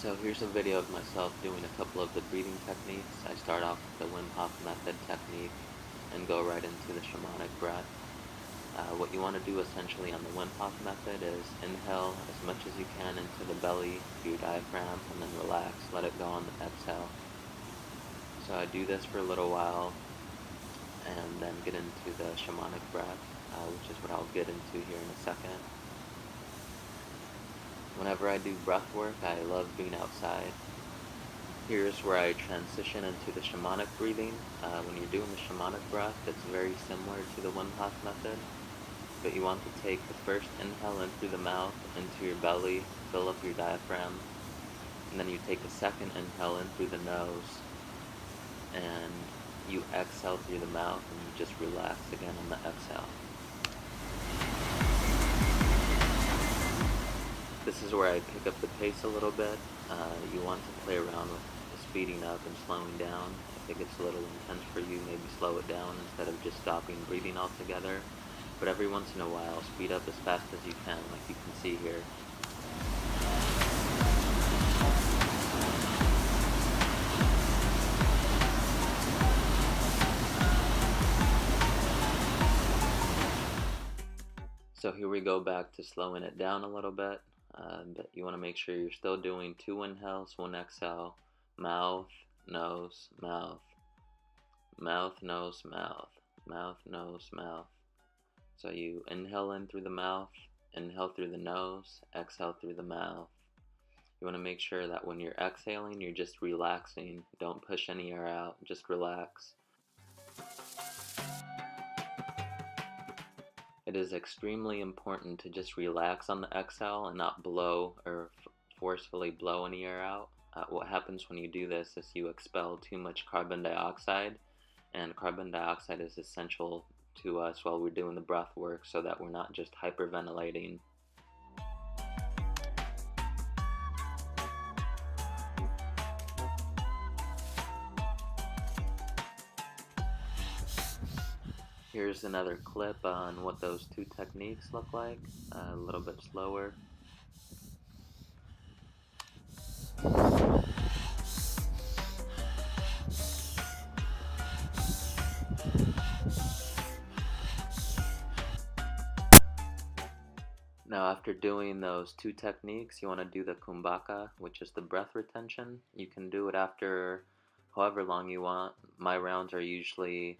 So here's a video of myself doing a couple of the breathing techniques. I start off with the Wim Hof Method technique and go right into the shamanic breath. What you want to do essentially on the Wim Hof Method is inhale as much as you can into the belly, your diaphragm, and then relax, let it go on the exhale. So I do this for a little while and then get into the shamanic breath, which is what I'll get into here in a second. Whenever I do breath work, I love being outside. Here's where I transition into the shamanic breathing. When you're doing the shamanic breath, it's very similar to the Wim Hof method, but you want to take the first inhale in through the mouth, into your belly, fill up your diaphragm, and then you take a second inhale in through the nose, and you exhale through the mouth, and you just relax again on the exhale. This is where I pick up the pace a little bit. You want to play around with speeding up and slowing down. If it gets a little intense for you, maybe slow it down instead of just stopping breathing altogether. But every once in a while, speed up as fast as you can, like you can see here. So here we go back to slowing it down a little bit. But you want to make sure you're still doing 2 inhales, 1 exhale, mouth, nose, mouth, mouth, nose, mouth, mouth, nose, mouth. So you inhale in through the mouth, inhale through the nose, exhale through the mouth. You want to make sure that when you're exhaling, you're just relaxing. Don't push any air out, just relax. It is extremely important to just relax on the exhale and not blow or forcefully blow any air out. What happens when you do this is you expel too much carbon dioxide, and carbon dioxide is essential to us while we're doing the breath work so that we're not just hyperventilating. Here's another clip on what those 2 techniques look like, a little bit slower. Now after doing those 2 techniques, you want to do the kumbhaka, which is the breath retention. You can do it after however long you want. My rounds are usually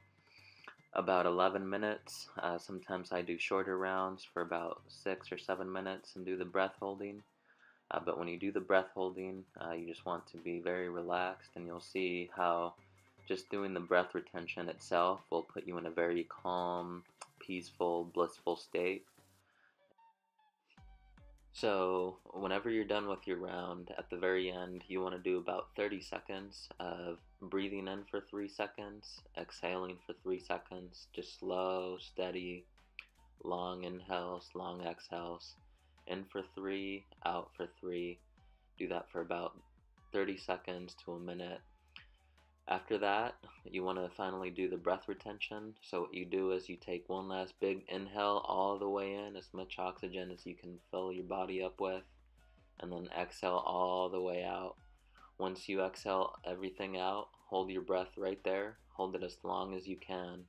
about 11 minutes. Sometimes I do shorter rounds for about 6 or 7 minutes and do the breath holding. But when you do the breath holding, you just want to be very relaxed, and you'll see how just doing the breath retention itself will put you in a very calm, peaceful, blissful state. So whenever you're done with your round, at the very end, you want to do about 30 seconds of breathing in for 3 seconds, exhaling for 3 seconds, just slow, steady, long inhales, long exhales, in for 3, out for 3. Do that for about 30 seconds to a minute. After that, you want to finally do the breath retention. So what you do is you take one last big inhale all the way in, as much oxygen as you can fill your body up with, and then exhale all the way out. Once you exhale everything out, hold your breath right there. Hold it as long as you can.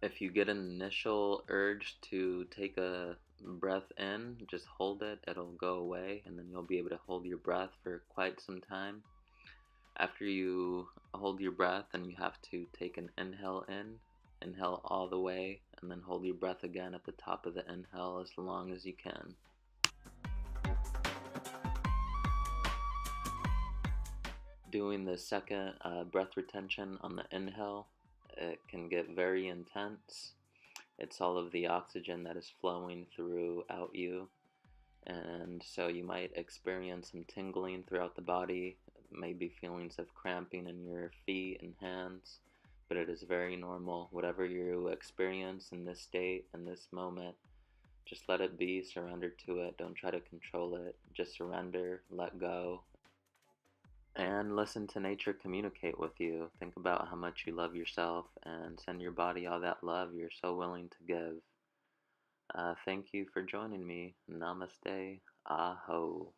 If you get an initial urge to take a breath in, just hold it. It'll go away, and then you'll be able to hold your breath for quite some time. After you hold your breath, and you have to take an inhale in, inhale all the way, and then hold your breath again at the top of the inhale as long as you can. Doing the second breath retention on the inhale, it can get very intense. It's all of the oxygen that is flowing throughout you, and so you might experience some tingling throughout the body, maybe feelings of cramping in your feet and hands, but it is very normal. Whatever you experience in this state, in this moment, just let it be, surrender to it. Don't try to control it. Just surrender, let go, and listen to nature communicate with you. Think about how much you love yourself and send your body all that love you're so willing to give. Thank you for joining me. Namaste. Aho.